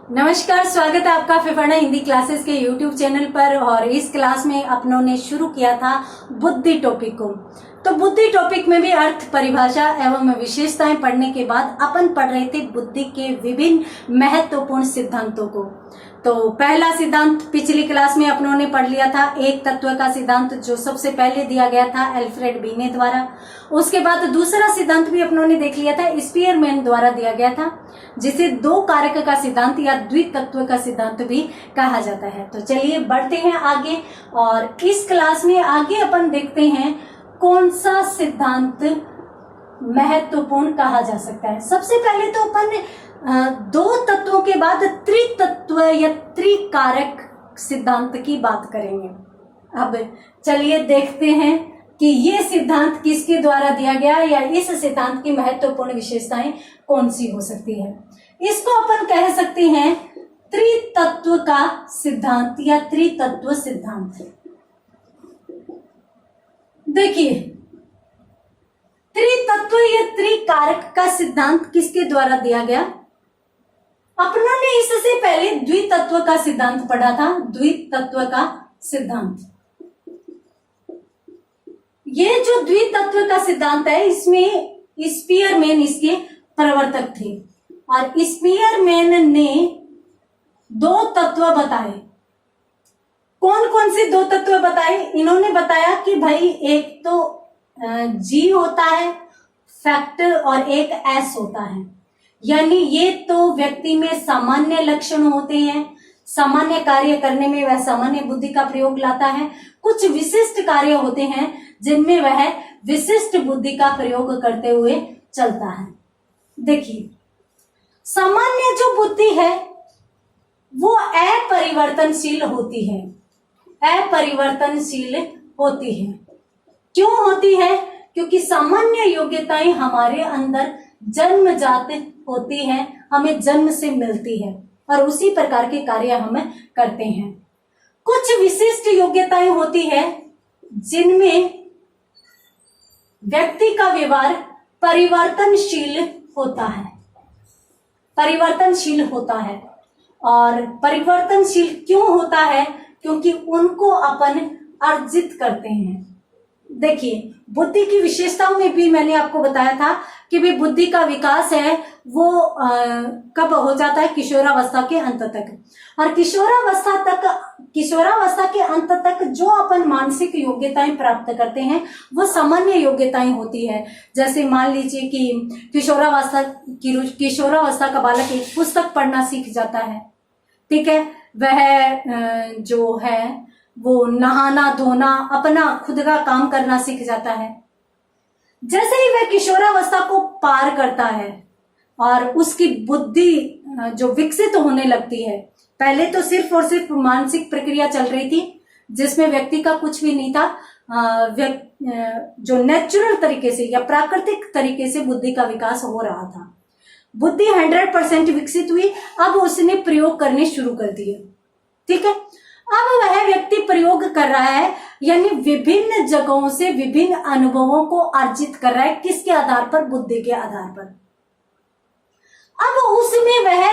नमस्कार, स्वागत है आपका फिफाना हिंदी क्लासेस के YouTube चैनल पर। और इस क्लास में अपनों ने शुरू किया था बुद्धि टॉपिक को। तो बुद्धि टॉपिक में भी अर्थ, परिभाषा एवं विशेषताएं पढ़ने के बाद अपन पढ़ रहे थे बुद्धि के विभिन्न महत्वपूर्ण सिद्धांतों को। तो पहला सिद्धांत पिछली क्लास में अपनों ने पढ़ लिया था, एक तत्व का सिद्धांत, जो सबसे पहले दिया गया था अल्फ्रेड बीने द्वारा। उसके बाद दूसरा सिद्धांत भी अपनों ने देख लिया था, स्पीयरमैन द्वारा दिया गया था, जिसे दो कारक का सिद्धांत या द्वितत्व का सिद्धांत भी कहा जाता है। तो चलिए बढ़ते हैं आगे, और इस क्लास में आगे अपन देखते हैं कौन सा सिद्धांत महत्वपूर्ण कहा जा सकता है। सबसे पहले तो अपन दो तत्वों के बाद त्रितत्व या त्रिकारक सिद्धांत की बात करेंगे। अब चलिए देखते हैं कि ये सिद्धांत किसके द्वारा दिया गया, या इस सिद्धांत की महत्वपूर्ण विशेषताएं कौन सी हो सकती है। इसको अपन कह सकते हैं त्रितत्व का सिद्धांत या त्रितत्व सिद्धांत। देखिए, त्रितत्व या त्रिकारक का सिद्धांत किसके द्वारा दिया गया। अपनों ने इससे पहले द्वितत्व का सिद्धांत पढ़ा था, द्वितत्व का सिद्धांत। ये जो द्वितत्व का सिद्धांत है, इसमें स्पीयरमैन इसके प्रवर्तक थे, और स्पीयरमैन ने दो तत्व बताए। कौन कौन से दो तत्व बताए? इन्होंने बताया कि भाई एक तो जी होता है फैक्टर, और एक एस होता है। यानी ये तो व्यक्ति में सामान्य लक्षण होते हैं, सामान्य कार्य करने में वह सामान्य बुद्धि का प्रयोग लाता है। कुछ विशिष्ट कार्य होते हैं जिनमें वह विशिष्ट बुद्धि का प्रयोग करते हुए चलता है। देखिए, सामान्य जो बुद्धि है वो अपरिवर्तनशील होती है, अपरिवर्तनशील होती है। क्यों होती है? क्योंकि सामान्य योग्यताएं हमारे अंदर जन्मजात होती हैं, हमें जन्म से मिलती है, और उसी प्रकार के कार्य हम करते हैं। कुछ विशिष्ट योग्यताएं होती है जिनमें व्यक्ति का व्यवहार परिवर्तनशील होता है, परिवर्तनशील होता है। और परिवर्तनशील क्यों होता है? क्योंकि उनको अपन अर्जित करते हैं। देखिए, बुद्धि की विशेषताओं में भी मैंने आपको बताया था कि भी बुद्धि का विकास है वो कब हो जाता है? किशोरावस्था के अंत तक। और किशोरावस्था के अंत तक जो अपन मानसिक योग्यताएं प्राप्त करते हैं वो सामान्य योग्यताएं होती है। जैसे मान लीजिए कि किशोरावस्था का बालक एक पुस्तक पढ़ना सीख जाता है, ठीक है। वह जो है वो नहाना धोना, अपना खुद का काम करना सीख जाता है। जैसे ही वह किशोरावस्था को पार करता है और उसकी बुद्धि जो विकसित होने लगती है, पहले तो सिर्फ और सिर्फ मानसिक प्रक्रिया चल रही थी जिसमें व्यक्ति का कुछ भी नहीं था, जो नेचुरल तरीके से या प्राकृतिक तरीके से बुद्धि का विकास हो रहा था। बुद्धि 100% विकसित हुई, अब उसने प्रयोग करने शुरू कर दिए, ठीक है। अब वह व्यक्ति प्रयोग कर रहा है, यानी विभिन्न जगहों से विभिन्न अनुभवों को अर्जित कर रहा है। किसके आधार पर? बुद्धि के आधार पर। अब उसमें वह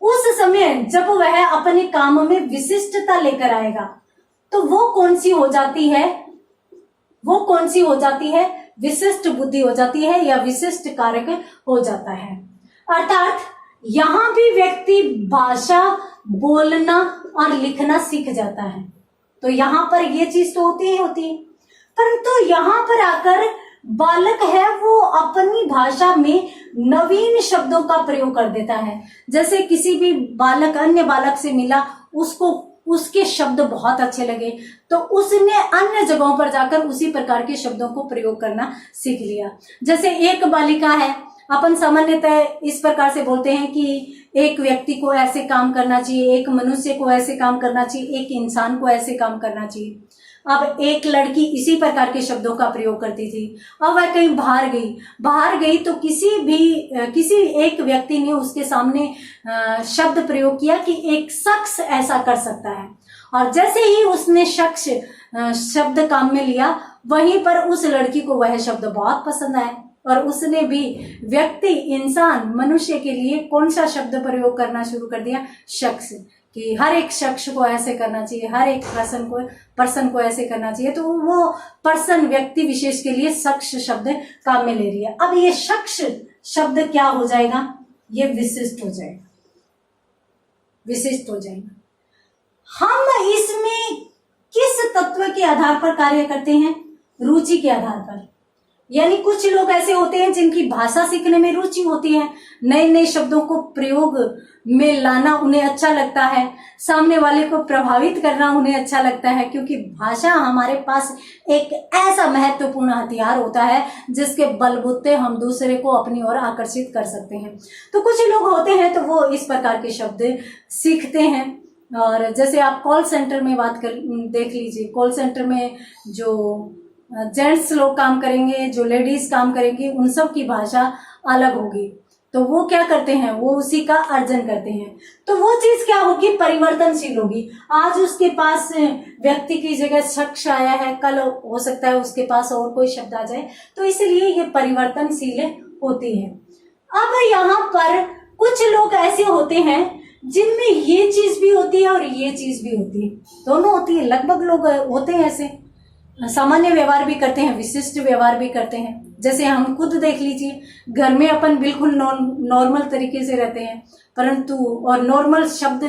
उस समय जब वह अपने काम में विशिष्टता लेकर आएगा तो वो कौन सी हो जाती है? वो कौन सी हो जाती है? विशिष्ट बुद्धि हो जाती है, या विशिष्ट कारक हो जाता है। अर्थात यहां भी व्यक्ति भाषा बोलना और लिखना सीख जाता है। तो यहां पर ये चीज तो होती ही होती है, परंतु यहां पर आकर बालक है वो अपनी भाषा में नवीन शब्दों का प्रयोग कर देता है। जैसे किसी भी बालक अन्य बालक से मिला, उसको उसके शब्द बहुत अच्छे लगे, तो उसने अन्य जगहों पर जाकर उसी प्रकार के शब्दों को प्रयोग करना सीख लिया। जैसे एक बालिका है, अपन सामान्यतः इस प्रकार से बोलते हैं कि एक व्यक्ति को ऐसे काम करना चाहिए, एक मनुष्य को ऐसे काम करना चाहिए, एक इंसान को ऐसे काम करना चाहिए। अब एक लड़की इसी प्रकार के शब्दों का प्रयोग करती थी। अब वह कहीं बाहर गई तो किसी एक व्यक्ति ने उसके सामने शब्द प्रयोग किया कि एक शख्स ऐसा कर सकता है, और जैसे ही उसने शब्द काम में लिया, वहीं पर उस लड़की को वह शब्द बहुत पसंद आया और उसने भी व्यक्ति, इंसान, मनुष्य के लिए कौन सा शब्द प्रयोग करना शुरू कर दिया? शख्स। कि हर एक शख्स को ऐसे करना चाहिए, हर एक पर्सन को ऐसे करना चाहिए। तो वो पर्सन, व्यक्ति विशेष के लिए शख्स शब्द काम में ले रही है। अब ये शख्स शब्द क्या हो जाएगा? ये विशिष्ट हो जाएगा, विशिष्ट हो जाएगा। हम इसमें किस तत्व के आधार पर कार्य करते हैं? रुचि के आधार पर। यानी कुछ लोग ऐसे होते हैं जिनकी भाषा सीखने में रुचि होती है, नए नए शब्दों को प्रयोग में लाना उन्हें अच्छा लगता है, सामने वाले को प्रभावित करना उन्हें अच्छा लगता है, क्योंकि भाषा हमारे पास एक ऐसा महत्वपूर्ण हथियार होता है जिसके बलबूते हम दूसरे को अपनी ओर आकर्षित कर सकते हैं। तो कुछ लोग होते हैं तो वो इस प्रकार के शब्द सीखते हैं। और जैसे आप कॉल सेंटर में बात कर देख लीजिए, कॉल सेंटर में जो जेंट्स लोग काम करेंगे, जो लेडीज काम करेंगी, उन सब की भाषा अलग होगी। तो वो क्या करते हैं? वो उसी का अर्जन करते हैं। तो वो चीज क्या होगी? परिवर्तनशील होगी। आज उसके पास व्यक्ति की जगह शख्स आया है, कल हो सकता है उसके पास और कोई शब्द आ जाए। तो इसलिए ये परिवर्तनशील होती है। अब यहाँ पर कुछ लोग ऐसे होते हैं जिनमें ये चीज भी होती है और ये चीज भी होती है, दोनों होती है। लगभग लोग होते हैं ऐसे, सामान्य व्यवहार भी करते हैं, विशिष्ट व्यवहार भी करते हैं। जैसे हम खुद देख लीजिए, घर में अपन बिल्कुल नॉर्मल तरीके से रहते हैं, परंतु और नॉर्मल शब्द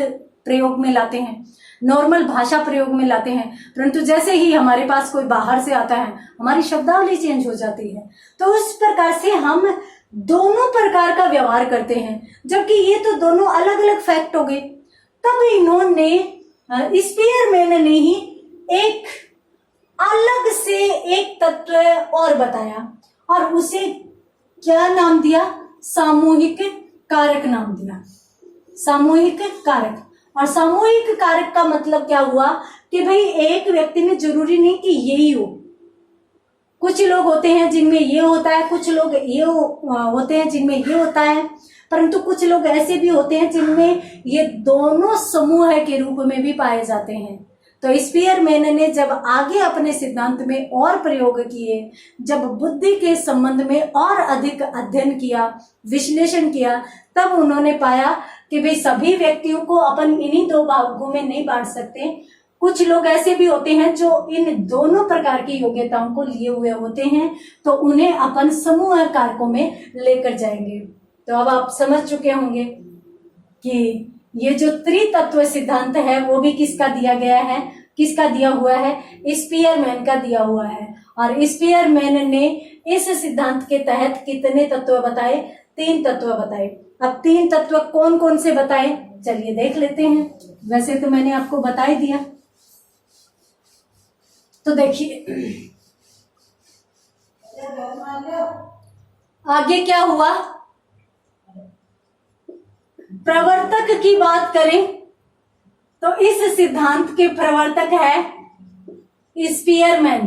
प्रयोग में लाते हैं, नॉर्मल भाषा प्रयोग में लाते हैं, परंतु जैसे ही हमारे पास कोई बाहर से आता है हमारी शब्दावली चेंज हो जाती है। तो उस प्रकार से हम दोनों प्रकार का व्यवहार करते हैं, जबकि ये तो दोनों अलग अलग फैक्ट हो गए। तब इन्होंने स्पीयरमैन ने ही एक अलग से एक तत्व और बताया और उसे क्या नाम दिया? सामूहिक कारक नाम दिया। सामूहिक कारक। और सामूहिक कारक का मतलब क्या हुआ कि भाई एक व्यक्ति में जरूरी नहीं कि यही हो। कुछ लोग होते हैं जिनमें ये होता है, कुछ लोग ये होते हैं जिनमें ये होता है, परंतु कुछ लोग ऐसे भी होते हैं जिनमें ये दोनों समूह के रूप में भी पाए जाते हैं। तो स्पीयरमैन ने जब आगे अपने सिद्धांत में और प्रयोग किए, जब बुद्धि के संबंध में और अधिक अध्ययन किया, विश्लेषण किया, तब उन्होंने पाया कि भाई सभी व्यक्तियों को अपन इन्हीं दो भागों में नहीं बांट सकते। कुछ लोग ऐसे भी होते हैं जो इन दोनों प्रकार की योग्यताओं को लिए हुए होते हैं, तो उन्हें अपन समूह कारकों में लेकर जाएंगे। तो अब आप समझ चुके होंगे कि ये जो त्रितत्व सिद्धांत है वो भी किसका दिया गया है? किसका दिया हुआ है? स्पीयरमैन का दिया हुआ है। और स्पीयरमैन ने इस सिद्धांत के तहत कितने तत्व बताए? 3 तत्व बताए। अब 3 तत्व कौन कौन से बताए, चलिए देख लेते हैं। वैसे तो मैंने आपको बता ही दिया। तो देखिए आगे क्या हुआ। प्रवर्तक की बात करें तो इस सिद्धांत के प्रवर्तक है स्पीयरमैन।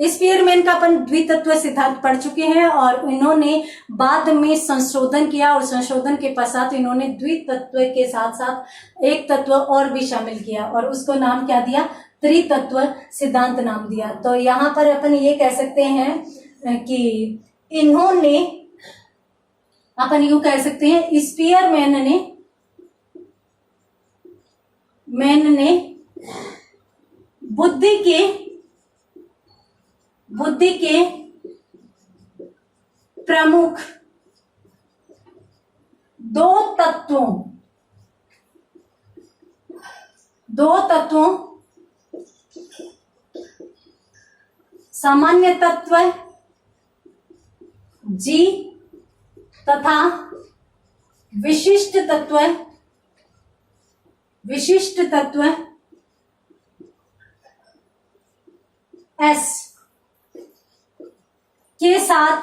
स्पीयरमैन का अपन द्वितत्व सिद्धांत पढ़ चुके हैं और इन्होंने बाद में संशोधन किया और संशोधन के पश्चात इन्होंने द्वितत्व के साथ साथ एक तत्व और भी शामिल किया और उसको नाम क्या दिया? त्रितत्व सिद्धांत नाम दिया। तो यहाँ पर अपन ये कह सकते हैं कि इन्होंने, अपन यूं कह सकते हैं, स्पीयरमैन ने बुद्धि के प्रमुख 2 तत्वों सामान्य तत्व जी तथा विशिष्ट तत्व एस के साथ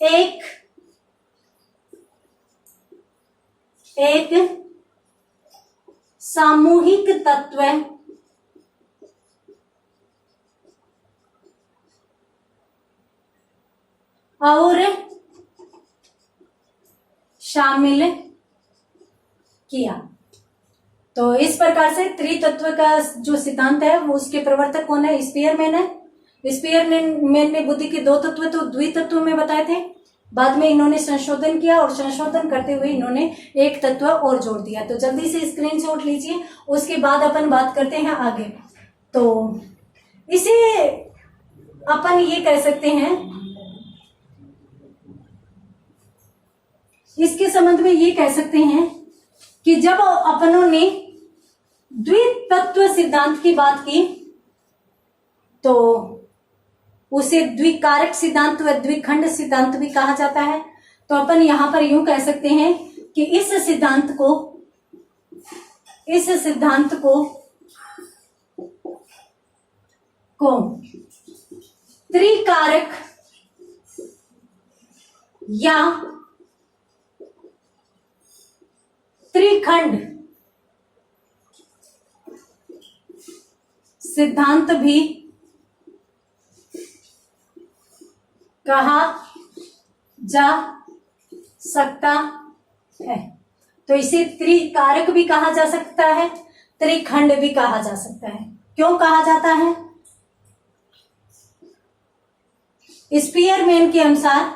एक सामूहिक तत्व और शामिल किया। तो इस प्रकार से त्रितत्व का जो सिद्धांत है वो उसके प्रवर्तक कौन है? स्पीयरमैन है। स्पीयरमैन ने बुद्धि के दो तत्व तो द्वितत्व में बताए थे, बाद में इन्होंने संशोधन किया और संशोधन करते हुए इन्होंने एक तत्व और जोड़ दिया। तो जल्दी से स्क्रीनशॉट लीजिए, उसके बाद अपन बात करते हैं आगे। तो इसे अपन ये कह सकते हैं, इसके संबंध में ये कह सकते हैं कि जब अपनों ने द्वितत्व सिद्धांत की बात की तो उसे द्विकारक सिद्धांत व द्विखंड सिद्धांत भी कहा जाता है। तो अपन यहां पर यूं कह सकते हैं कि इस सिद्धांत को त्रिकारक या त्रिखंड सिद्धांत भी कहा जा सकता है। तो इसे त्रिकारक भी कहा जा सकता है, त्रिखंड भी कहा जा सकता है। क्यों कहा जाता है? स्पीयरमैन के अनुसार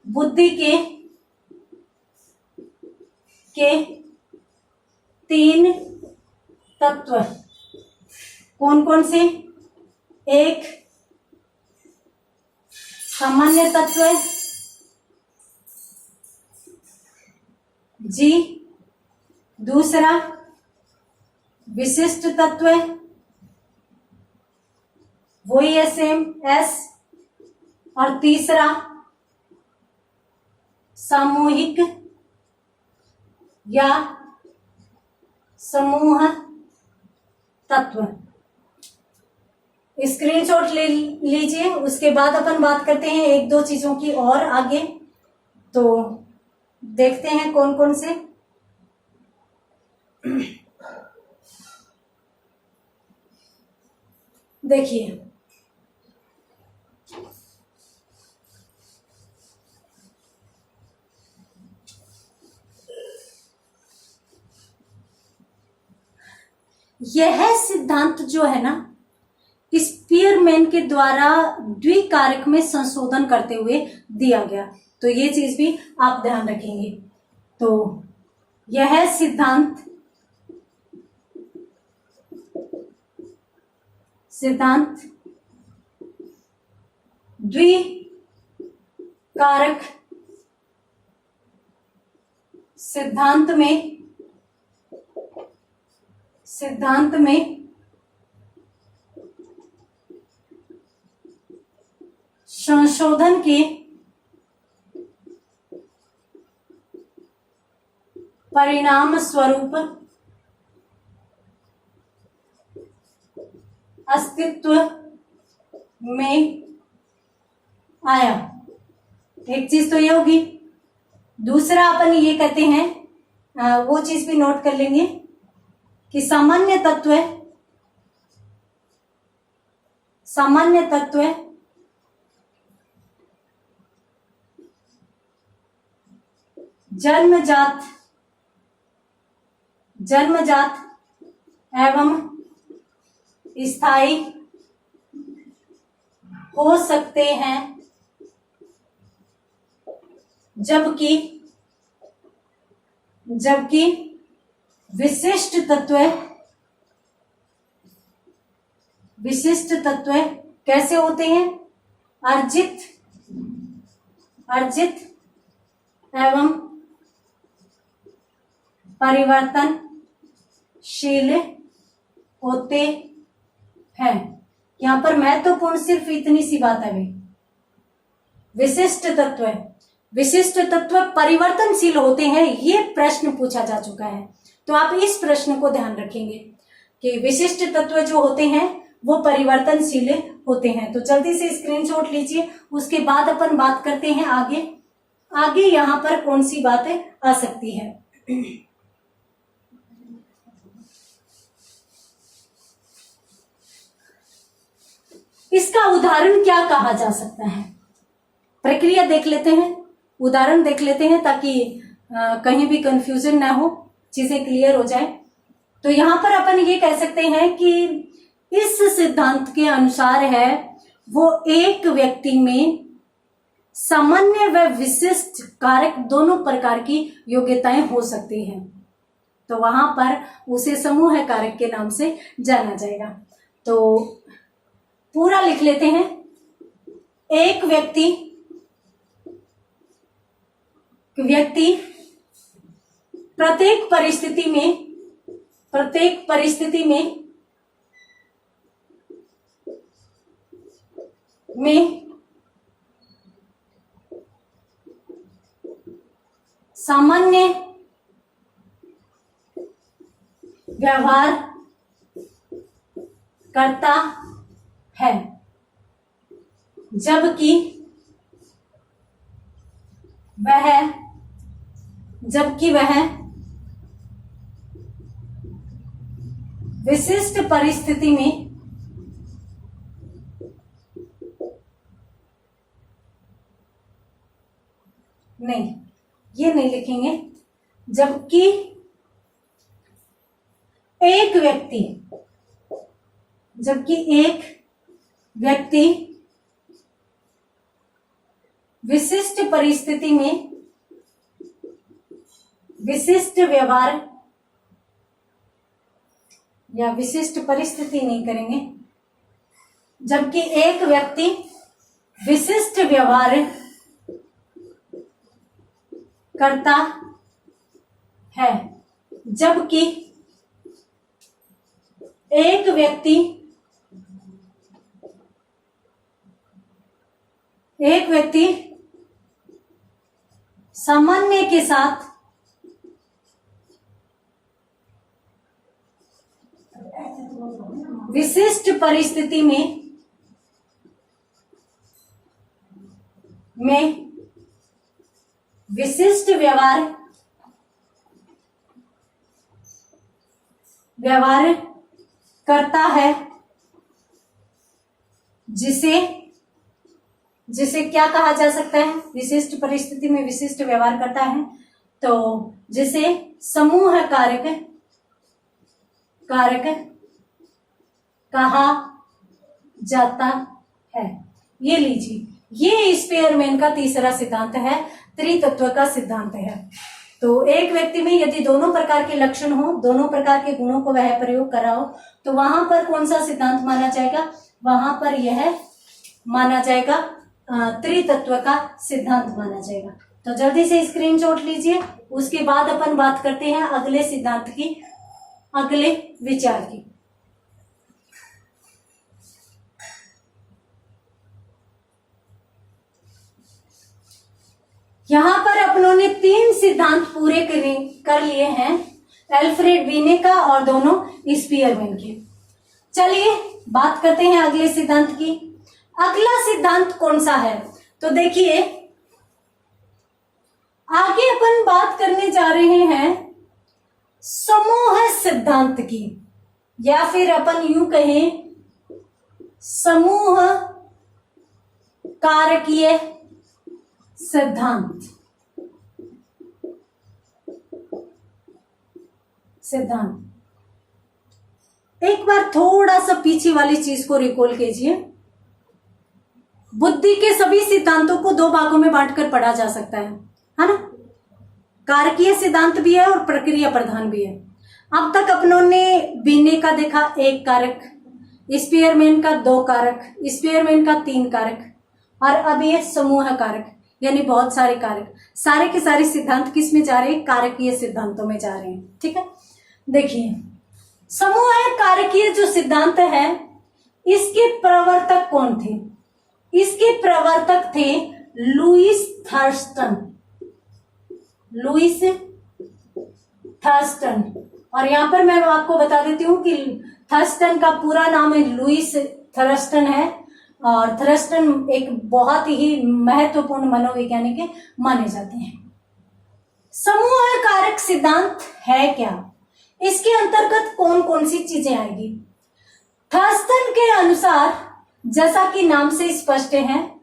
बुद्धि के तीन तत्व कौन कौन से? एक सामान्य तत्व है जी, दूसरा विशिष्ट तत्व है वही है सेम एस, और तीसरा सामूहिक या समूह तत्व। स्क्रीनशॉट ले लीजिए, उसके बाद अपन बात करते हैं एक दो चीजों की और आगे। तो देखते हैं कौन कौन से। देखिए, यह सिद्धांत जो है ना, स्पीयरमैन के द्वारा द्विकारक में संशोधन करते हुए दिया गया। तो ये चीज भी आप ध्यान रखेंगे। तो यह सिद्धांत द्विकारक सिद्धांत में संशोधन के परिणाम स्वरूप अस्तित्व में आया। एक चीज तो ये होगी। दूसरा अपन ये कहते हैं, वो चीज भी नोट कर लेंगे कि सामान्य तत्व जन्मजात एवं स्थायी हो सकते हैं, जबकि विशिष्ट तत्व कैसे होते हैं? अर्जित एवं परिवर्तनशील होते हैं। यहां पर महत्वपूर्ण सिर्फ इतनी सी बात है भाई, विशिष्ट तत्व परिवर्तनशील होते हैं, ये प्रश्न पूछा जा चुका है। तो आप इस प्रश्न को ध्यान रखेंगे कि विशिष्ट तत्व जो होते हैं वो परिवर्तनशील होते हैं। तो जल्दी से स्क्रीनशॉट लीजिए, उसके बाद अपन बात करते हैं आगे यहां पर कौन सी बातें आ सकती है। इसका उदाहरण क्या कहा जा सकता है? प्रक्रिया देख लेते हैं। उदाहरण देख लेते हैं ताकि कहीं भी कंफ्यूजन ना हो, चीजें क्लियर हो जाए। तो यहां पर अपन ये कह सकते हैं कि इस सिद्धांत के अनुसार है वो एक व्यक्ति में सामान्य व विशिष्ट कारक दोनों प्रकार की योग्यताएं हो सकती हैं, तो वहां पर उसे समूह कारक के नाम से जाना जाएगा। तो पूरा लिख लेते हैं। एक व्यक्ति प्रत्येक परिस्थिति में सामान्य व्यवहार करता है, जबकि वह विशिष्ट परिस्थिति में नहीं, ये नहीं लिखेंगे। जबकि एक व्यक्ति विशिष्ट परिस्थिति में विशिष्ट व्यवहार या विशिष्ट परिस्थिति नहीं करेंगे। जबकि एक व्यक्ति विशिष्ट व्यवहार करता है, जबकि एक व्यक्ति सामान्य के साथ विशिष्ट परिस्थिति में विशिष्ट व्यवहार करता है, जिसे क्या कहा जा सकता है? विशिष्ट परिस्थिति में विशिष्ट व्यवहार करता है, तो जिसे समूह कारक कहा जाता है। ये लीजिए, ये स्पेयरमैन का तीसरा सिद्धांत है, त्रितत्व का सिद्धांत है। तो एक व्यक्ति में यदि दोनों प्रकार के लक्षण हो, दोनों प्रकार के गुणों को वह प्रयोग करा हो, तो वहां पर कौन सा सिद्धांत माना जाएगा? वहां पर यह माना जाएगा त्रितत्व का सिद्धांत माना जाएगा। तो जल्दी से स्क्रीनशॉट लीजिए, उसके बाद अपन बात करते हैं अगले सिद्धांत की, अगले विचार की। यहां पर अपनों ने 3 सिद्धांत पूरे कर लिए हैं, एल्फ्रेड वीने का और दोनों स्पीयरमैन के। चलिए बात करते हैं अगले सिद्धांत की। अगला सिद्धांत कौन सा है? तो देखिए, आगे अपन बात करने जा रहे हैं समूह सिद्धांत की, या फिर अपन यूं कहें समूह कारकीय सिद्धांत। एक बार थोड़ा सा पीछे वाली चीज को रिकॉल कीजिए। बुद्धि के सभी सिद्धांतों को 2 भागों में बांटकर पढ़ा जा सकता है ना? कारकीय सिद्धांत भी है और प्रक्रिया प्रधान भी है। अब तक अपनों ने बीने का देखा 1 कारक, स्पीयरमैन का 2 कारक, स्पीयरमैन का 3 कारक, और अब ये समूह कारक यानी बहुत सारे कारक। सारे के सारे सिद्धांत किस में जा रहे हैं? कारकीय सिद्धांतों में जा रहे हैं। ठीक है, देखिए समूह कारकीय जो सिद्धांत है, इसके प्रवर्तक कौन थे? इसके प्रवर्तक थे लुईस थर्स्टन। और यहां पर मैं आपको बता देती हूं कि थर्स्टन का पूरा नाम है लुईस थर्स्टन है, और थर्स्टन एक बहुत ही महत्वपूर्ण मनोवैज्ञानिक माने जाते हैं। समूह कारक सिद्धांत है क्या? इसके अंतर्गत कौन कौन सी चीजें आएगी? थर्स्टन के अनुसार, जैसा कि नाम से स्पष्ट है,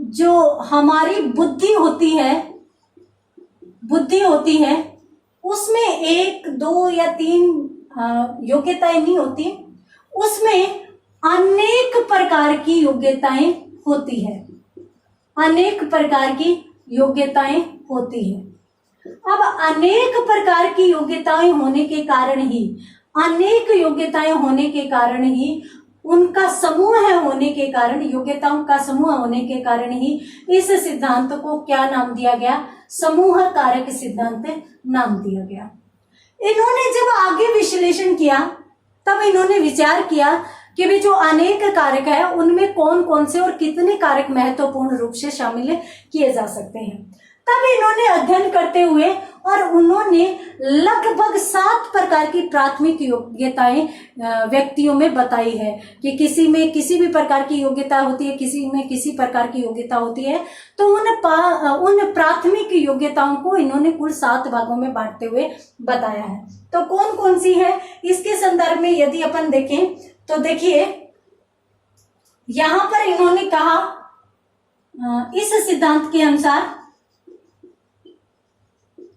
जो हमारी बुद्धि होती है उसमें एक दो या तीन योग्यताएं नहीं होती, उसमें अनेक प्रकार की योग्यताएं होती है, अनेक प्रकार की योग्यताएं होती है। अब अनेक प्रकार की योग्यताएं होने के कारण ही, अनेक योग्यताएं होने के कारण ही, उनका समूह है होने के कारण, योग्यताओं का समूह होने के कारण ही इस सिद्धांत को क्या नाम दिया गया? समूह कारक सिद्धांत नाम दिया गया। इन्होंने जब आगे विश्लेषण किया तब इन्होंने विचार किया कि भी जो अनेक कारक है उनमें कौन कौन से और कितने कारक महत्वपूर्ण रूप से शामिल किए जा सकते हैं। तब इन्होंने अध्ययन करते हुए और उन्होंने लगभग 7 प्रकार की प्राथमिक योग्यताएं व्यक्तियों में बताई है कि किसी में किसी भी प्रकार की योग्यता होती है, किसी में किसी प्रकार की योग्यता होती है। तो उन प्राथमिक योग्यताओं को इन्होंने कुल 7 भागों में बांटते हुए बताया है। तो कौन कौन सी है इसके संदर्भ में यदि अपन देखें तो देखिए यहां पर इन्होंने कहा इस सिद्धांत के अनुसार,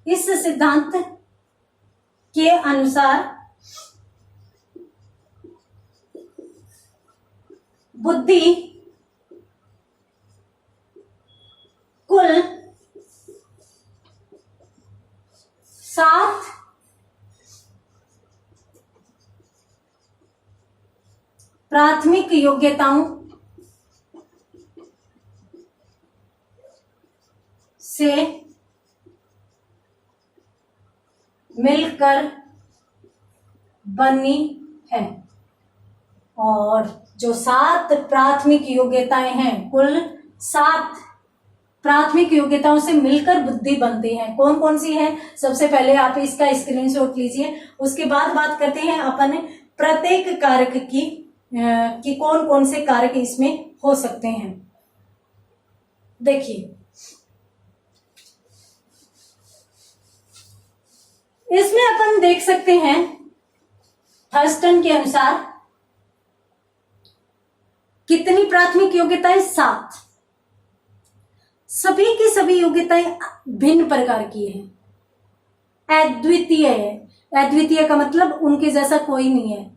इस सिद्धांत के अनुसार बुद्धि कुल 7 प्राथमिक योग्यताओं से मिलकर बनी है। और जो 7 प्राथमिक योग्यताएं हैं, कुल 7 प्राथमिक योग्यताओं से मिलकर बुद्धि बनती है। कौन कौन सी है? सबसे पहले आप इसका स्क्रीनशॉट लीजिए, उसके बाद बात करते हैं अपन प्रत्येक कारक की कि कौन कौन से कारक इसमें हो सकते हैं। देखिए इसमें अपन देख सकते हैं थर्स्टन के अनुसार कितनी प्राथमिक योग्यताएं? 7। सभी की सभी योग्यताएं भिन्न प्रकार की हैं, अद्वितीय है। अद्वितीय का मतलब उनके जैसा कोई नहीं है।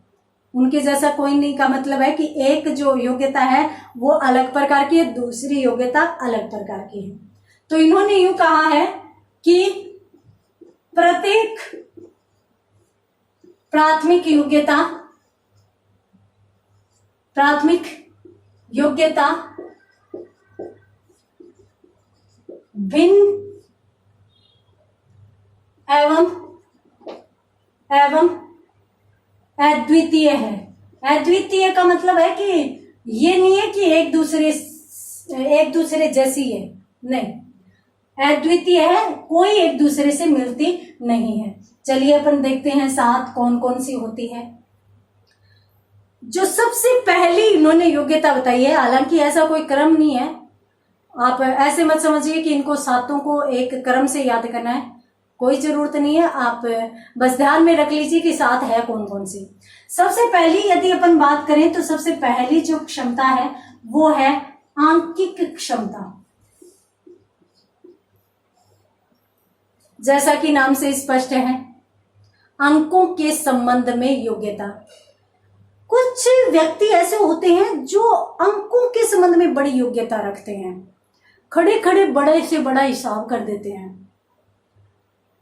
उनके जैसा कोई नहीं का मतलब है कि एक जो योग्यता है वो अलग प्रकार की है, दूसरी योग्यता अलग प्रकार की है। तो इन्होंने यूं कहा है कि प्रत्येक प्राथमिक योग्यता भिन्न एवं अद्वितीय है। अद्वितीय का मतलब है कि ये नहीं है कि एक दूसरे जैसी है, नहीं, अद्वितीय है, कोई एक दूसरे से मिलती नहीं है। चलिए अपन देखते हैं 7 कौन कौन सी होती है। जो सबसे पहली इन्होंने योग्यता बताई है, हालांकि ऐसा कोई क्रम नहीं है, आप ऐसे मत समझिए कि इनको 7 को एक क्रम से याद करना है, कोई जरूरत नहीं है। आप बस ध्यान में रख लीजिए कि 7 है कौन कौन सी। सबसे पहली यदि अपन बात करें तो सबसे पहली जो क्षमता है वो है आंकिक क्षमता। जैसा कि नाम से स्पष्ट है, अंकों के संबंध में योग्यता। कुछ व्यक्ति ऐसे होते हैं जो अंकों के संबंध में बड़ी योग्यता रखते हैं, खड़े खड़े बड़े से बड़ा हिसाब कर देते हैं,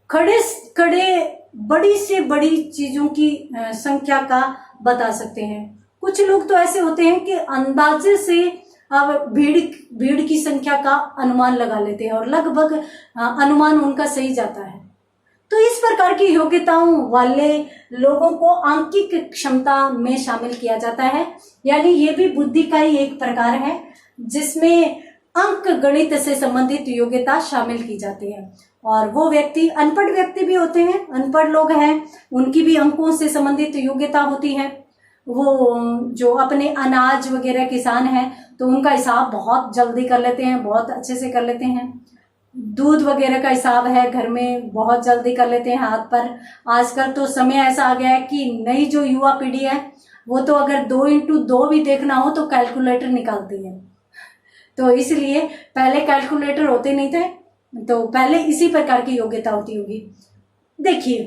खड़े खड़े बड़ी से बड़ी चीजों की संख्या का बता सकते हैं। कुछ लोग तो ऐसे होते हैं कि अंदाजे से अब भीड़ की संख्या का अनुमान लगा लेते हैं और लगभग अनुमान उनका सही जाता है। तो इस प्रकार की योग्यताओं वाले लोगों को आंकिक क्षमता में शामिल किया जाता है। यानी ये भी बुद्धि का ही एक प्रकार है जिसमें अंक गणित से संबंधित योग्यता शामिल की जाती है। और वो व्यक्ति, अनपढ़ व्यक्ति भी होते हैं, अनपढ़ लोग हैं, उनकी भी अंकों से संबंधित योग्यता होती है। वो जो अपने अनाज वगैरह किसान हैं तो उनका हिसाब बहुत जल्दी कर लेते हैं, बहुत अच्छे से कर लेते हैं। दूध वगैरह का हिसाब है घर में, बहुत जल्दी कर लेते हैं हाथ पर। आजकल तो समय ऐसा आ गया है कि नई जो युवा पीढ़ी है वो तो अगर 2x2 भी देखना हो तो कैलकुलेटर निकालती है। तो इसलिए पहले कैलकुलेटर होते नहीं थे, तो पहले इसी प्रकार की योग्यता होती होगी। देखिए,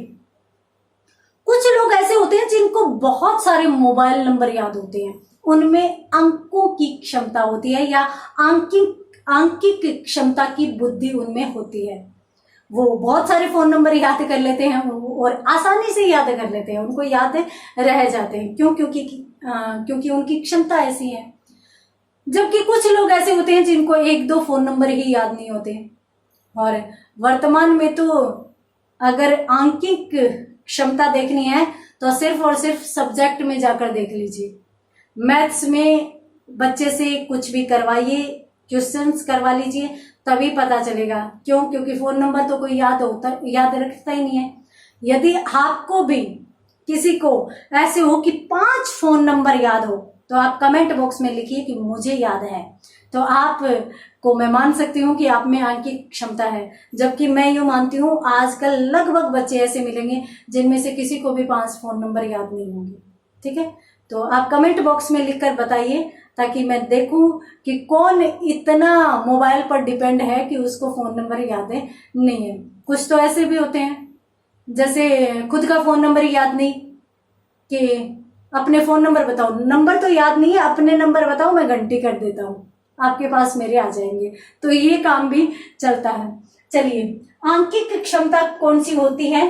कुछ लोग ऐसे होते हैं जिनको बहुत सारे मोबाइल नंबर याद होते हैं, उनमें अंकों की क्षमता होती है या आंकिक क्षमता की बुद्धि उनमें होती है। वो बहुत सारे फोन नंबर याद कर लेते हैं और आसानी से याद कर लेते हैं, उनको याद रह जाते हैं। क्यों? क्योंकि उनकी क्षमता ऐसी है। जबकि कुछ लोग ऐसे होते हैं जिनको 1-2 फोन नंबर ही याद नहीं होते। और वर्तमान में तो अगर आंकिक क्षमता देखनी है तो सिर्फ और सिर्फ सब्जेक्ट में जाकर देख लीजिए। मैथ्स में बच्चे से कुछ भी करवाइए, क्वेश्चंस करवा लीजिए, तभी पता चलेगा। क्यों? क्योंकि फोन नंबर तो कोई याद रखता ही नहीं है। यदि आपको भी किसी को ऐसे हो कि 5 फोन नंबर याद हो, तो आप कमेंट बॉक्स में लिखिए कि मुझे याद है, तो आप को मैं मान सकती हूँ कि आप में आंकिक क्षमता है। जबकि मैं यूं मानती हूँ आजकल लगभग बच्चे ऐसे मिलेंगे जिनमें से किसी को भी 5 फोन नंबर याद नहीं होंगे। ठीक है, तो आप कमेंट बॉक्स में लिखकर बताइए ताकि मैं देखूं कि कौन इतना मोबाइल पर डिपेंड है कि उसको फोन नंबर याद नहीं है। कुछ तो ऐसे भी होते हैं जैसे खुद का फोन नंबर याद नहीं, कि अपने फोन नंबर बताओ, नंबर तो याद नहीं है, अपने नंबर बताओ, मैं घंटी कर देता हूँ, आपके पास मेरे आ जाएंगे। तो ये काम भी चलता है। चलिए, आंकिक क्षमता कौन सी होती है?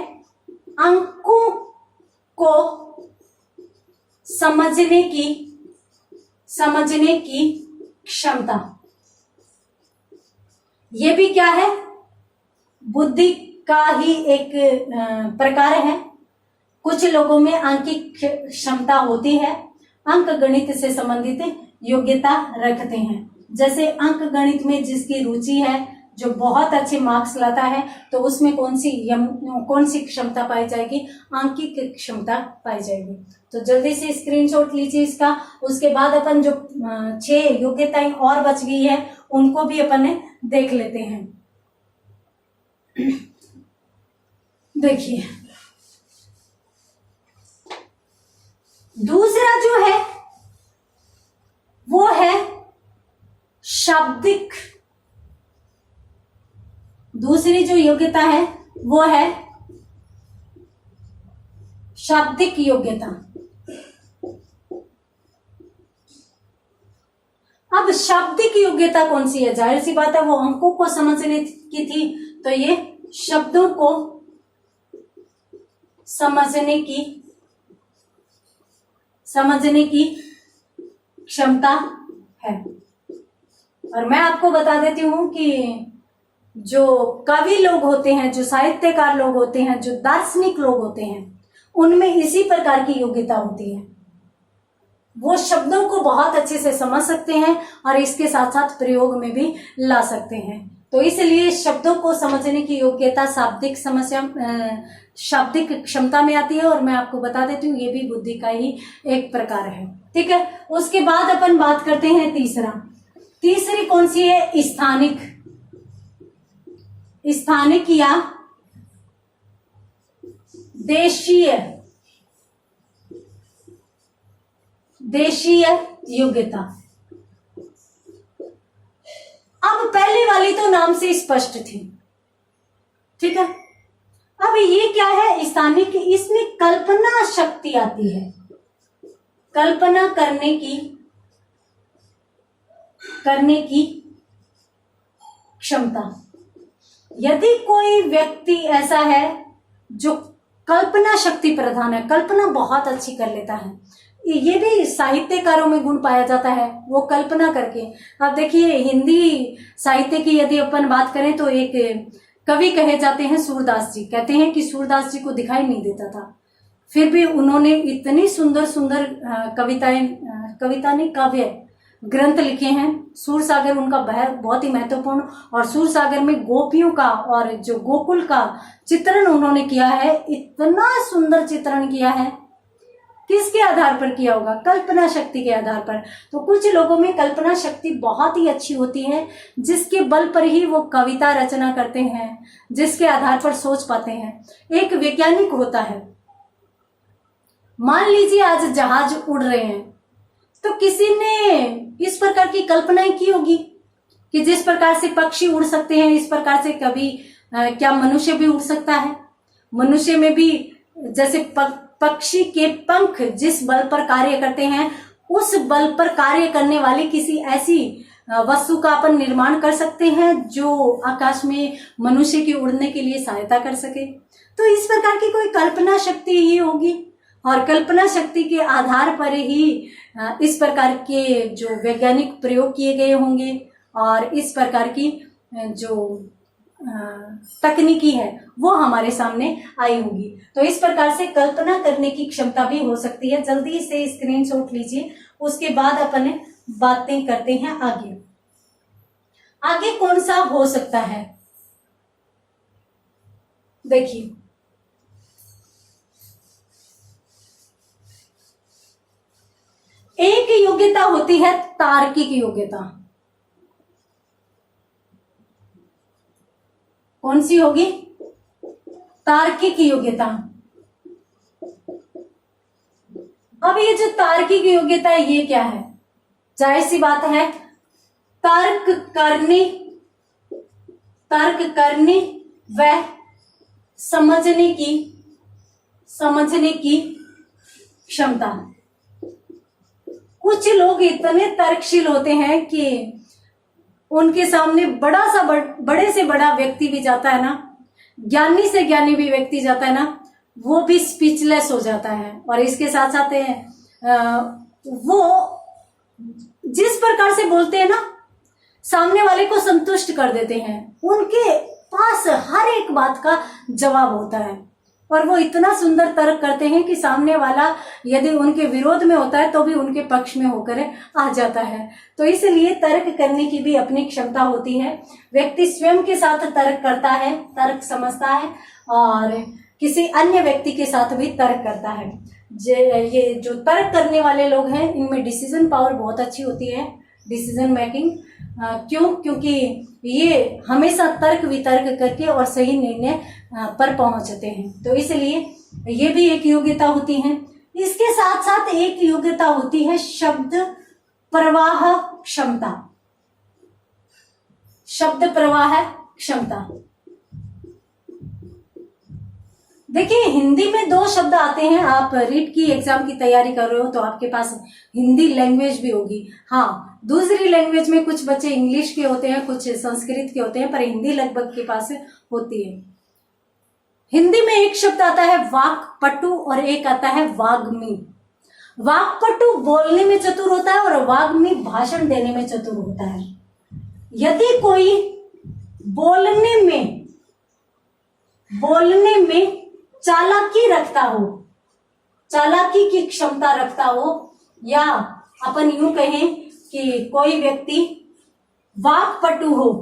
अंकों को समझने की क्षमता। ये भी क्या है? बुद्धि का ही एक प्रकार है। कुछ लोगों में आंकिक क्षमता होती है, अंक गणित से संबंधित योग्यता रखते हैं। जैसे अंक गणित में जिसकी रुचि है, जो बहुत अच्छे मार्क्स लाता है, तो उसमें कौन सी क्षमता पाई जाएगी? आंकिक क्षमता पाई जाएगी। तो जल्दी से स्क्रीनशॉट लीजिए इसका। उसके बाद अपन जो 6 योग्यताएं और बच गई है उनको भी अपन देख लेते हैं। देखिए, दूसरा जो है वो है शाब्दिक। दूसरी जो योग्यता है वो है शाब्दिक योग्यता। अब शाब्दिक योग्यता कौन सी है? जाहिर सी बात है वो अंकों को समझने की थी, तो ये शब्दों को समझने की क्षमता है। और मैं आपको बता देती हूं कि जो कवि लोग होते हैं, जो साहित्यकार लोग होते हैं, जो दार्शनिक लोग होते हैं, उनमें इसी प्रकार की योग्यता होती है। वो शब्दों को बहुत अच्छे से समझ सकते हैं और इसके साथ साथ प्रयोग में भी ला सकते हैं। तो इसलिए शब्दों को समझने की योग्यता शाब्दिक क्षमता में आती है। और मैं आपको बता देती हूँ ये भी बुद्धि का ही एक प्रकार है। ठीक है, उसके बाद अपन बात करते हैं तीसरी कौन सी है? स्थानिक या देशीय योग्यता। अब पहले वाली तो नाम से स्पष्ट थी, ठीक है। अब ये क्या है? स्थानिक। इसमें कल्पना शक्ति आती है, कल्पना करने की क्षमता। यदि कोई व्यक्ति ऐसा है जो कल्पना शक्ति प्रधान है, कल्पना बहुत अच्छी कर लेता है, ये भी साहित्यकारों में गुण पाया जाता है, वो कल्पना करके। अब देखिए, हिंदी साहित्य की यदि अपन बात करें तो एक कवि कहे जाते हैं सूरदास जी। कहते हैं कि सूरदास जी को दिखाई नहीं देता था, फिर भी उन्होंने इतनी सुंदर सुंदर कविता नहीं, काव्य ग्रंथ लिखे हैं। सूरसागर उनका बहुत ही महत्वपूर्ण, और सूरसागर में गोपियों का और जो गोकुल का चित्रण उन्होंने किया है, इतना सुंदर चित्रण किया है। किसके आधार पर किया होगा? कल्पना शक्ति के आधार पर। तो कुछ लोगों में कल्पना शक्ति बहुत ही अच्छी होती है, जिसके बल पर ही वो कविता रचना करते हैं, जिसके आधार पर सोच पाते हैं। एक वैज्ञानिक होता है, मान लीजिए आज जहाज उड़ रहे हैं, तो किसी ने इस प्रकार की कल्पनाएं की होगी, कि जिस प्रकार से पक्षी उड़ सकते हैं, इस प्रकार से कभी क्या मनुष्य भी उड़ सकता है? मनुष्य में भी जैसे पक्षी के पंख जिस बल पर कार्य करते हैं, उस बल पर कार्य करने वाली किसी ऐसी वस्तु का अपन निर्माण कर सकते हैं जो आकाश में मनुष्य के उड़ने के लिए सहायता कर सके। तो इस प्रकार की कोई कल्पना शक्ति ही होगी, और कल्पना शक्ति के आधार पर ही इस प्रकार के जो वैज्ञानिक प्रयोग किए गए होंगे और इस प्रकार की जो तकनीकी है वो हमारे सामने आई होगी। तो इस प्रकार से कल्पना करने की क्षमता भी हो सकती है। जल्दी से स्क्रीनशॉट लीजिए, उसके बाद अपन बातें करते हैं आगे। आगे कौन सा हो सकता है? देखिए, एक योग्यता होती है तार्किक योग्यता। कौन सी होगी? तार्किक योग्यता। अब ये जो तार्किक योग्यता है ये क्या है? जाहिर सी बात है, तर्क करने व समझने की क्षमता। कुछ लोग इतने तर्कशील होते हैं कि उनके सामने बड़े से बड़ा व्यक्ति भी जाता है ना, ज्ञानी से ज्ञानी भी व्यक्ति जाता है ना, वो भी स्पीचलेस हो जाता है। और इसके साथ साथ वो जिस प्रकार से बोलते हैं ना, सामने वाले को संतुष्ट कर देते हैं। उनके पास हर एक बात का जवाब होता है और वो इतना सुंदर तर्क करते हैं कि सामने वाला यदि उनके विरोध में होता है तो भी उनके पक्ष में होकर आ जाता है। तो इसलिए तर्क करने की भी अपनी क्षमता होती है। व्यक्ति स्वयं के साथ तर्क करता है, तर्क समझता है और किसी अन्य व्यक्ति के साथ भी तर्क करता है। ये जो तर्क करने वाले लोग हैं, इनमें डिसीजन पावर बहुत अच्छी होती है, डिसीजन मेकिंग। क्यों? क्योंकि ये हमेशा तर्क वितर्क करके और सही निर्णय पर पहुंचते हैं। तो इसलिए ये भी एक योग्यता होती है। इसके साथ साथ एक योग्यता होती है शब्द प्रवाह क्षमता। शब्द प्रवाह क्षमता। देखिए, हिंदी में 2 शब्द आते हैं। आप रीट की एग्जाम की तैयारी कर रहे हो तो आपके पास हिंदी लैंग्वेज भी होगी। हाँ, दूसरी लैंग्वेज में कुछ बच्चे इंग्लिश के होते हैं, कुछ संस्कृत के होते हैं, पर हिंदी लगभग के पास होती है। हिंदी में एक शब्द आता है वाक्पटु और एक आता है वाग्मी। वाक्पटु बोलने में चतुर होता है और वाग्मी भाषण देने में चतुर होता है। यदि कोई बोलने में चालाकी रखता हो, चालाकी की क्षमता रखता हो, या अपन यूं कहें कि कोई व्यक्ति वाक्पटु हो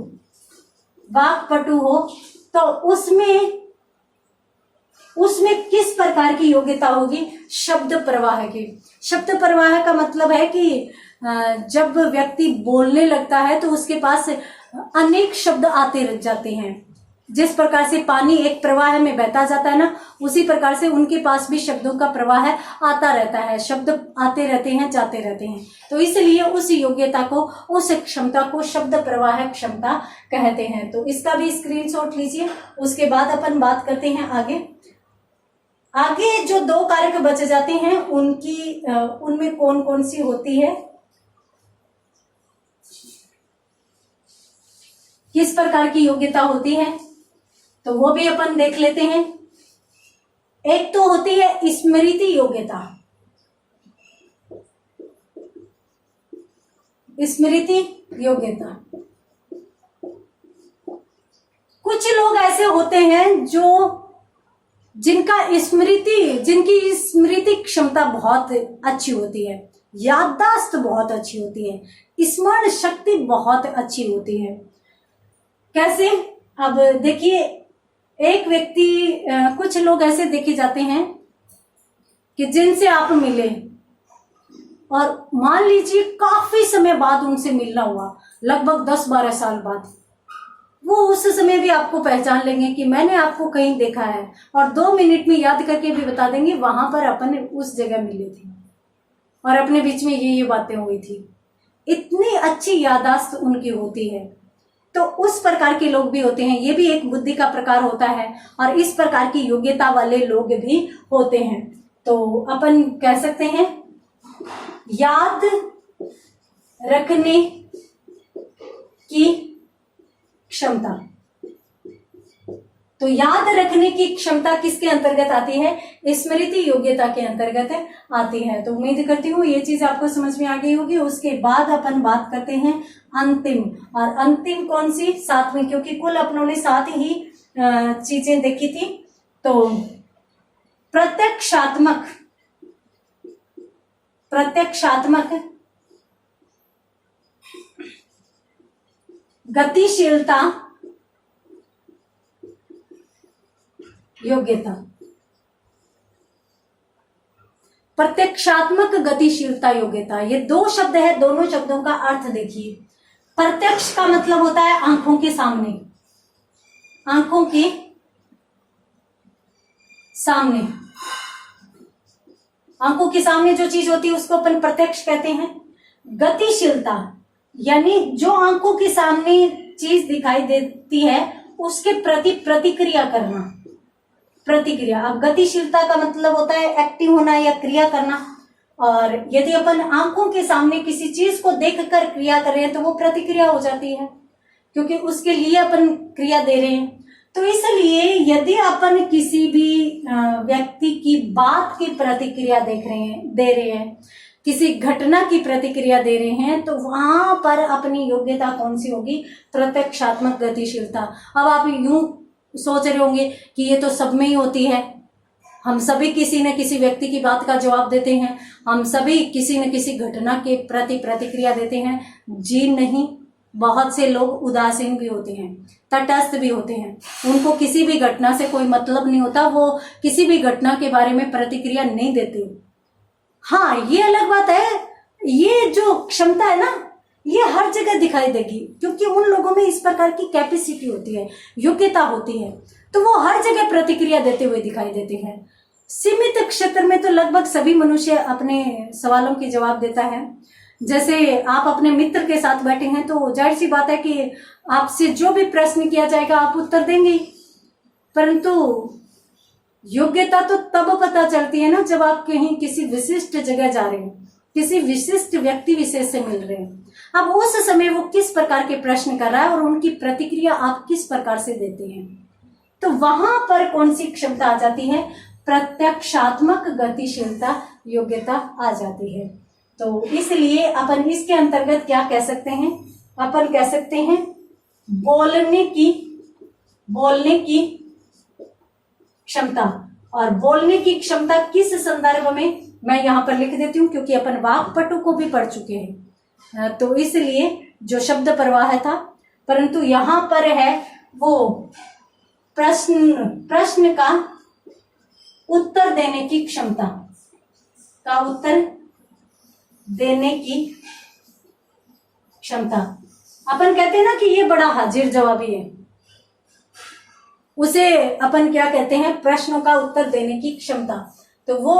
तो उसमें किस प्रकार की योग्यता होगी? शब्द प्रवाह की। शब्द प्रवाह का मतलब है कि जब व्यक्ति बोलने लगता है तो उसके पास अनेक शब्द आते रह जाते हैं। जिस प्रकार से पानी एक प्रवाह में बहता जाता है ना, उसी प्रकार से उनके पास भी शब्दों का प्रवाह आता रहता है। शब्द आते रहते हैं, जाते रहते हैं। तो इसलिए उस योग्यता को, उस क्षमता को शब्द प्रवाह क्षमता कहते हैं। तो इसका भी स्क्रीनशॉट लीजिए, उसके बाद अपन बात करते हैं आगे जो 2 कारक बच जाते हैं उनमें कौन कौन सी होती है, किस प्रकार की योग्यता होती है, तो वो भी अपन देख लेते हैं। एक तो होती है स्मृति योग्यता। स्मृति योग्यता। कुछ लोग ऐसे होते हैं जिनकी स्मृति क्षमता बहुत अच्छी होती है, याददाश्त बहुत अच्छी होती है, स्मरण शक्ति बहुत अच्छी होती है। कैसे? अब देखिए, एक व्यक्ति, कुछ लोग ऐसे देखे जाते हैं कि जिनसे आप मिले और मान लीजिए काफी समय बाद उनसे मिलना हुआ, लगभग 10-12 साल बाद, वो उस समय भी आपको पहचान लेंगे कि मैंने आपको कहीं देखा है, और 2 मिनट में याद करके भी बता देंगे वहां पर अपन उस जगह मिले थे और अपने बीच में ये बातें हुई थी। इतनी अच्छी याददाश्त उनकी होती है। तो उस प्रकार के लोग भी होते हैं, ये भी एक बुद्धि का प्रकार होता है, और इस प्रकार की योग्यता वाले लोग भी होते हैं। तो अपन कह सकते हैं याद रखने की क्षमता। तो याद रखने की क्षमता किसके अंतर्गत आती है? स्मृति योग्यता के अंतर्गत आती है। तो उम्मीद करती हूँ ये चीज आपको समझ में आ गई होगी। उसके बाद अपन बात करते हैं अंतिम, और अंतिम कौन सी? 7वीं, क्योंकि कुल अपनों ने 7 ही चीजें देखी थी। तो प्रत्यक्षात्मक गतिशीलता योग्यता। प्रत्यक्षात्मक गतिशीलता योग्यता, ये 2 शब्द है, दोनों शब्दों का अर्थ देखिए। प्रत्यक्ष का मतलब होता है आंखों के सामने, आंखों के सामने, आंखों के सामने जो चीज होती है उसको अपन प्रत्यक्ष कहते हैं। गतिशीलता यानी जो आंखों के सामने चीज दिखाई देती है उसके प्रति प्रतिक्रिया करना, प्रतिक्रिया। अब गतिशीलता का मतलब होता है एक्टिव होना या क्रिया करना, और यदि अपन आंखों के सामने किसी चीज को देखकर क्रिया कर रहे हैं तो वो प्रतिक्रिया हो जाती है, क्योंकि उसके लिए अपन क्रिया दे रहे हैं। तो इसलिए यदि अपन किसी भी व्यक्ति की बात की प्रतिक्रिया दे रहे हैं, किसी घटना की प्रतिक्रिया दे रहे हैं, तो वहां पर अपनी योग्यता कौन सी होगी? प्रत्यक्षात्मक गतिशीलता। अब आप यूं सोच रहे होंगे कि ये तो सब में ही होती है, हम सभी किसी न किसी व्यक्ति की बात का जवाब देते हैं, हम सभी किसी न किसी घटना के प्रति प्रतिक्रिया देते हैं। जी नहीं, बहुत से लोग उदासीन भी होते हैं, तटस्थ भी होते हैं, उनको किसी भी घटना से कोई मतलब नहीं होता, वो किसी भी घटना के बारे में प्रतिक्रिया नहीं देते। हाँ, ये अलग बात है, ये जो क्षमता है ना, ये हर जगह दिखाई देगी, क्योंकि उन लोगों में इस प्रकार की कैपेसिटी होती है, योग्यता होती है, तो वो हर जगह प्रतिक्रिया देते हुए दिखाई देते हैं। सीमित क्षेत्र में तो लगभग सभी मनुष्य अपने सवालों के जवाब देता है। जैसे आप अपने मित्र के साथ बैठे हैं तो जाहिर सी बात है कि आपसे जो भी प्रश्न किया जाएगा आप उत्तर देंगे ही, परंतु योग्यता तो तब पता चलती है ना जब आप कहीं किसी विशिष्ट जगह जा रहे हैं, किसी विशिष्ट व्यक्ति विशेष से मिल रहे हैं। अब उस समय वो किस प्रकार के प्रश्न कर रहा है और उनकी प्रतिक्रिया आप किस प्रकार से देते हैं, तो वहां पर कौन सी क्षमता आ जाती है? प्रत्यक्षात्मक गतिशीलता योग्यता आ जाती है। तो इसलिए अपन इसके अंतर्गत क्या कह सकते हैं? अपन कह सकते हैं बोलने की क्षमता। और बोलने की क्षमता किस संदर्भ में, मैं यहाँ पर लिख देती हूँ क्योंकि अपन वाक्पटु को भी पढ़ चुके हैं, तो इसलिए जो शब्द प्रवाह था, परंतु यहाँ पर है वो प्रश्न का उत्तर देने की क्षमता, का उत्तर देने की क्षमता। अपन कहते हैं ना कि ये बड़ा हाजिर जवाबी है, उसे अपन क्या कहते हैं? प्रश्नों का उत्तर देने की क्षमता। तो वो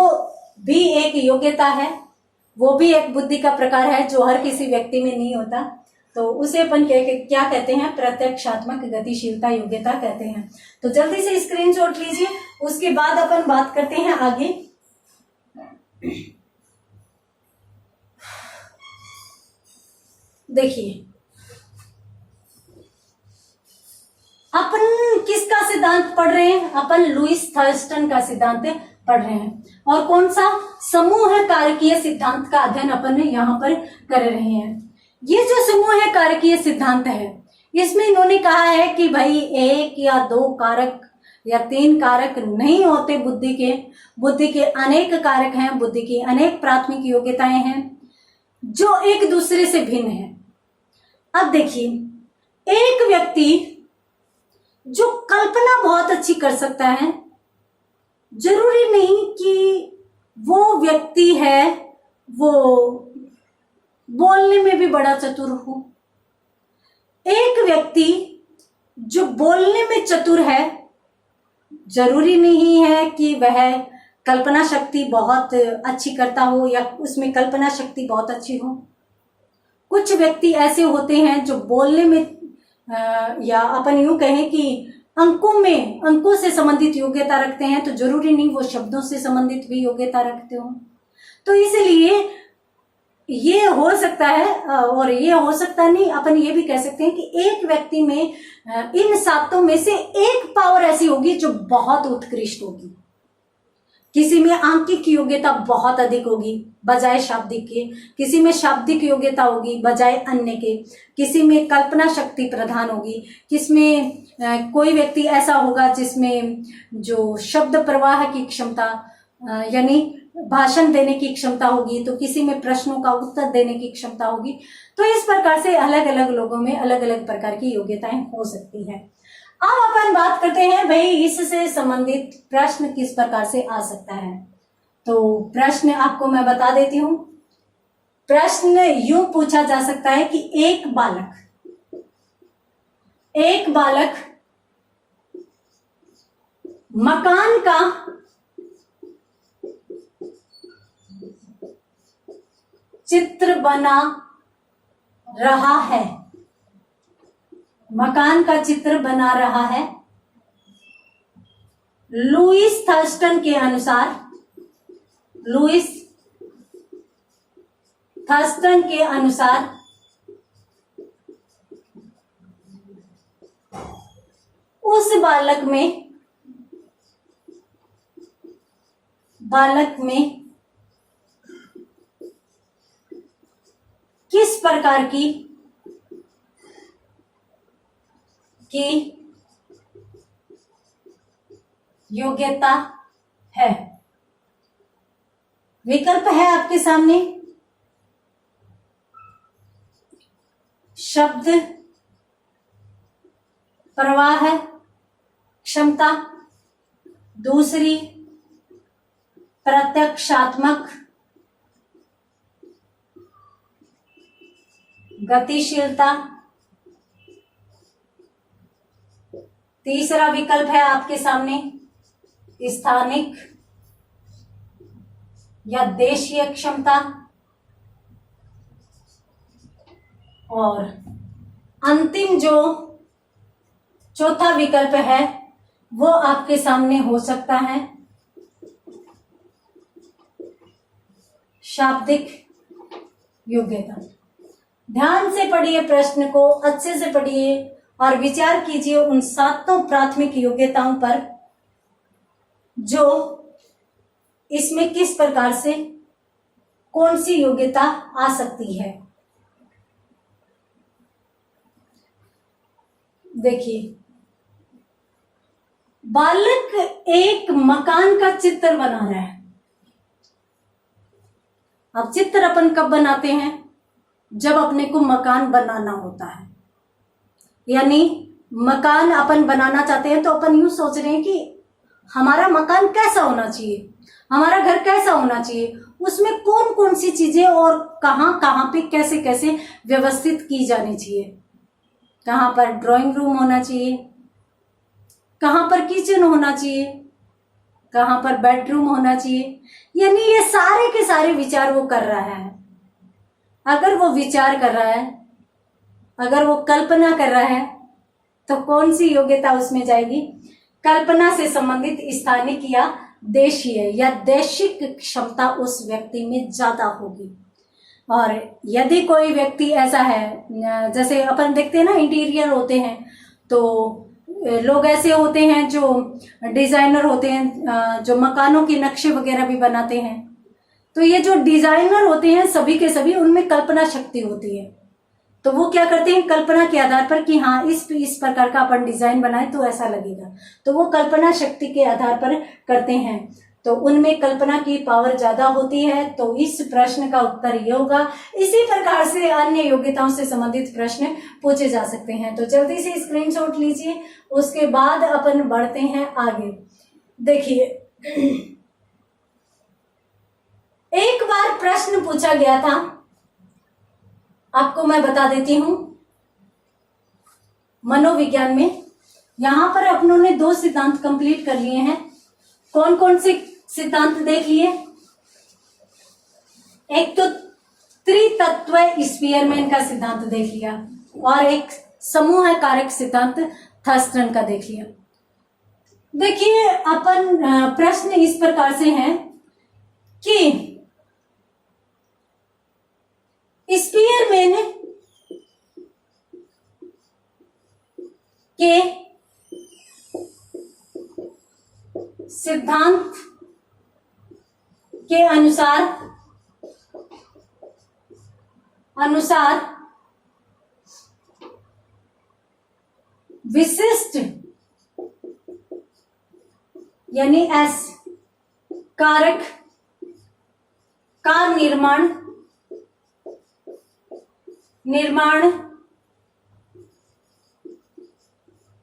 भी एक योग्यता है, वो भी एक बुद्धि का प्रकार है जो हर किसी व्यक्ति में नहीं होता, तो उसे अपन क्या कहते हैं? प्रत्यक्षात्मक गतिशीलता योग्यता कहते हैं। तो जल्दी से स्क्रीनशॉट लीजिए, उसके बाद अपन बात करते हैं आगे। देखिए, अपन किसका सिद्धांत पढ़ रहे हैं? अपन लुईस थर्स्टन का सिद्धांत पढ़ रहे हैं, और कौन सा? समूह कारकीय सिद्धांत का अध्ययन अपन यहाँ पर कर रहे हैं। ये जो समूह कारकीय सिद्धांत है, इसमें इन्होंने कहा है कि भाई 1 या 2 कारक या 3 कारक नहीं होते बुद्धि के अनेक कारक हैं, बुद्धि की अनेक प्राथमिक योग्यताएं हैं जो एक दूसरे से भिन्न है। अब देखिए, एक व्यक्ति जो कल्पना बहुत अच्छी कर सकता है, जरूरी नहीं कि वो व्यक्ति है वो बोलने में भी बड़ा चतुर हो। एक व्यक्ति जो बोलने में चतुर है, जरूरी नहीं है कि वह कल्पना शक्ति बहुत अच्छी करता हो या उसमें कल्पना शक्ति बहुत अच्छी हो। कुछ व्यक्ति ऐसे होते हैं जो बोलने में या अपन यूं कहें कि अंकों से संबंधित योग्यता रखते हैं, तो जरूरी नहीं वो शब्दों से संबंधित भी योग्यता रखते हो। तो इसलिए ये हो सकता है और ये हो सकता नहीं, अपन ये भी कह सकते हैं कि एक व्यक्ति में इन सातों में से एक पावर ऐसी होगी जो बहुत उत्कृष्ट होगी। किसी में आंकिक योग्यता बहुत अधिक होगी बजाय शाब्दिक के, किसी में शाब्दिक योग्यता होगी बजाय अन्य के, किसी में कल्पना शक्ति प्रधान होगी, किसमें कोई व्यक्ति ऐसा होगा जिसमें जो शब्द प्रवाह की क्षमता यानी भाषण देने की क्षमता होगी, तो किसी में प्रश्नों का उत्तर देने की क्षमता होगी। तो इस प्रकार से अलग अलग लोगों में अलग अलग प्रकार की योग्यताएं हो सकती है। अब अपन बात करते हैं भाई इससे संबंधित प्रश्न किस प्रकार से आ सकता है। तो प्रश्न आपको मैं बता देती हूं। प्रश्न यूं पूछा जा सकता है कि एक बालक मकान का चित्र बना रहा है, मकान का चित्र बना रहा है। लुईस थर्स्टन के अनुसार उस बालक में किस प्रकार की योग्यता है। विकल्प है आपके सामने, शब्द प्रवाह क्षमता, दूसरी प्रत्यक्षात्मक गतिशीलता, तीसरा विकल्प है आपके सामने स्थानिक या देशीय क्षमता, और अंतिम जो चौथा विकल्प है वो आपके सामने हो सकता है शाब्दिक योग्यता। ध्यान से पढ़िए प्रश्न को, अच्छे से पढ़िए और विचार कीजिए उन सातों प्राथमिक योग्यताओं पर जो इसमें किस प्रकार से कौन सी योग्यता आ सकती है। देखिए, बालक एक मकान का चित्र बना रहा है। अब चित्र अपन कब बनाते हैं? जब अपने को मकान बनाना होता है, यानी मकान अपन बनाना चाहते हैं तो अपन यूं सोच रहे हैं कि हमारा मकान कैसा होना चाहिए, हमारा घर कैसा होना चाहिए, उसमें कौन कौन सी चीजें और कहां कहां पे कैसे कैसे व्यवस्थित की जानी चाहिए। कहां पर ड्राइंग रूम होना चाहिए, कहां पर किचन होना चाहिए, कहां पर बेडरूम होना चाहिए, यानी ये सारे के सारे विचार वो कर रहा है। अगर वो विचार कर रहा है, अगर वो कल्पना कर रहा है, तो कौन सी योग्यता उसमें जाएगी? कल्पना से संबंधित स्थानिक या देशीय या देशिक क्षमता उस व्यक्ति में ज्यादा होगी। और यदि कोई व्यक्ति ऐसा है, जैसे अपन देखते हैं ना इंटीरियर होते हैं, तो लोग ऐसे होते हैं जो डिजाइनर होते हैं, जो मकानों के नक्शे वगैरह भी बनाते हैं। तो ये जो डिजाइनर होते हैं सभी के सभी, उनमें कल्पना शक्ति होती है। तो वो क्या करते हैं, कल्पना के आधार पर कि हाँ इस प्रकार का अपन डिजाइन बनाए तो ऐसा लगेगा, तो वो कल्पना शक्ति के आधार पर करते हैं। तो उनमें कल्पना की पावर ज्यादा होती है। तो इस प्रश्न का उत्तर ये होगा। इसी प्रकार से अन्य योग्यताओं से संबंधित प्रश्न पूछे जा सकते हैं। तो जल्दी से स्क्रीनशॉट लीजिए, उसके बाद अपन बढ़ते हैं आगे। देखिए, एक बार प्रश्न पूछा गया था, आपको मैं बता देती हूं, मनोविज्ञान में। यहां पर अपनों ने 2 सिद्धांत कंप्लीट कर लिए हैं। कौन कौन से सिद्धांत देख लिए? एक तो त्रितत्व स्पीयरमैन का सिद्धांत देख लिया और एक समूह कारक सिद्धांत थर्स्टन का देख लिया। देखिए अपन प्रश्न इस प्रकार से है कि स्पीयरमैन के सिद्धांत के अनुसार विशिष्ट यानी एस कारक का निर्माण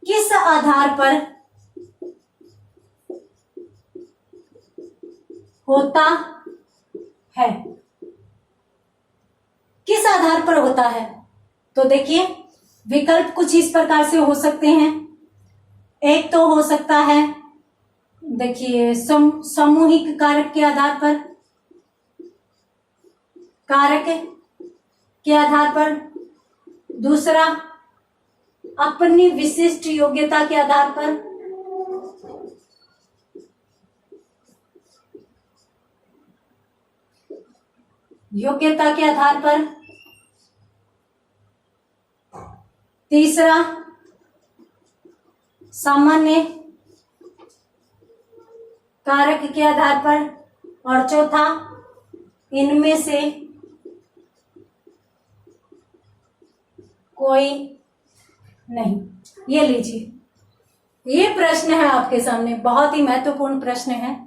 किस आधार पर होता है, किस आधार पर होता है। तो देखिए विकल्प कुछ इस प्रकार से हो सकते हैं। एक तो हो सकता है देखिए सामूहिक कारक के आधार पर, दूसरा अपनी विशिष्ट योग्यता के आधार पर, तीसरा सामान्य कारक के आधार पर और चौथा इनमें से कोई नहीं। ये लीजिए, ये प्रश्न है आपके सामने, बहुत ही महत्वपूर्ण प्रश्न है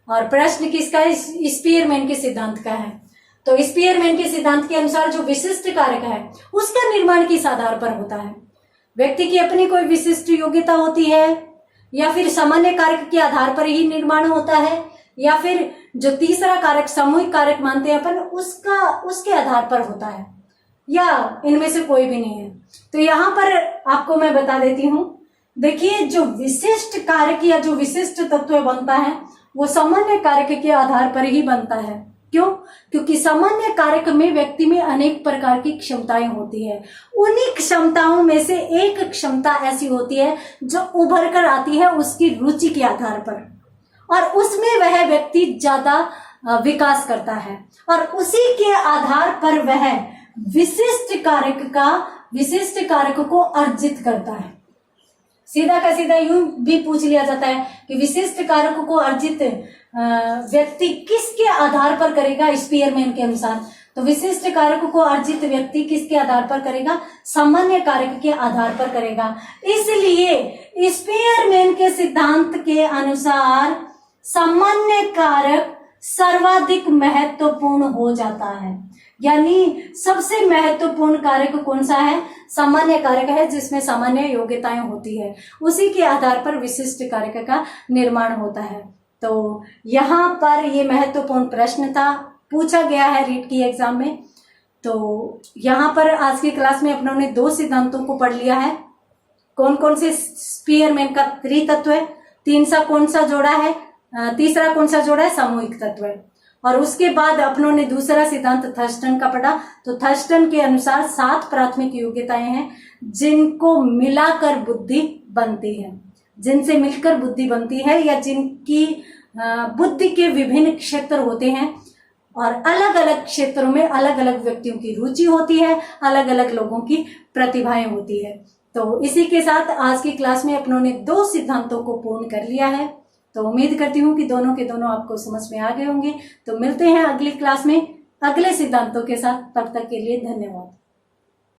और प्रश्न किसका है? स्पीयरमैन के सिद्धांत का है। तो स्पीयरमैन के सिद्धांत के अनुसार जो विशिष्ट कारक है उसका निर्माण किस आधार पर होता है? व्यक्ति की अपनी कोई विशिष्ट योग्यता होती है या फिर सामान्य कारक के आधार पर ही निर्माण होता है या फिर जो तीसरा कारक सामूहिक कारक मानते हैं अपन उसके आधार पर होता है या इनमें से कोई भी नहीं है। तो यहाँ पर आपको मैं बता देती हूँ, देखिए जो विशिष्ट कारक या जो विशिष्ट तत्व बनता है वो सामान्य कारक के आधार पर ही बनता है। क्यों? क्योंकि सामान्य कारक में व्यक्ति में अनेक प्रकार की क्षमताएं होती है। उन्हीं क्षमताओं में से एक क्षमता ऐसी होती है जो उभर कर आती है उसकी रुचि के आधार पर और उसमें वह व्यक्ति ज्यादा विकास करता है और उसी के आधार पर वह विशिष्ट कारक को अर्जित करता है। सीधा का सीधा यूं भी पूछ लिया जाता है कि विशिष्ट कारक को अर्जित व्यक्ति किसके आधार पर करेगा? स्पीयरमैन के अनुसार तो विशिष्ट कारक को अर्जित व्यक्ति किसके आधार पर करेगा? सामान्य कारक के आधार पर करेगा। इसलिए स्पीयरमैन के सिद्धांत के अनुसार सामान्य कारक सर्वाधिक महत्वपूर्ण हो जाता है। यानी सबसे महत्वपूर्ण कारक कौन सा है? सामान्य कारक है, जिसमें सामान्य योग्यताएं होती है, उसी के आधार पर विशिष्ट कारक का निर्माण होता है। तो यहाँ पर ये महत्वपूर्ण प्रश्न था, पूछा गया है रीट की एग्जाम में। तो यहाँ पर आज की क्लास में अपनों ने दो सिद्धांतों को पढ़ लिया है। कौन कौन से? स्पीयरमैन का त्रितत्व, तीसरा कौन सा जोड़ा है? सामूहिक तत्व। और उसके बाद अपनों ने दूसरा सिद्धांत थर्स्टन का पढ़ा। तो थर्स्टन के अनुसार 7 प्राथमिक योग्यताएं हैं जिनको मिलाकर बुद्धि बनती है, जिनसे मिलकर बुद्धि बनती है या जिनकी बुद्धि के विभिन्न क्षेत्र होते हैं और अलग अलग क्षेत्रों में अलग अलग व्यक्तियों की रुचि होती है, अलग अलग लोगों की प्रतिभाएं होती है। तो इसी के साथ आज की क्लास में अपनों ने 2 सिद्धांतों को पूर्ण कर लिया है। तो उम्मीद करती हूँ कि दोनों के दोनों आपको समझ में आ गए होंगे। तो मिलते हैं अगली क्लास में अगले सिद्धांतों के साथ। तब तक के लिए धन्यवाद।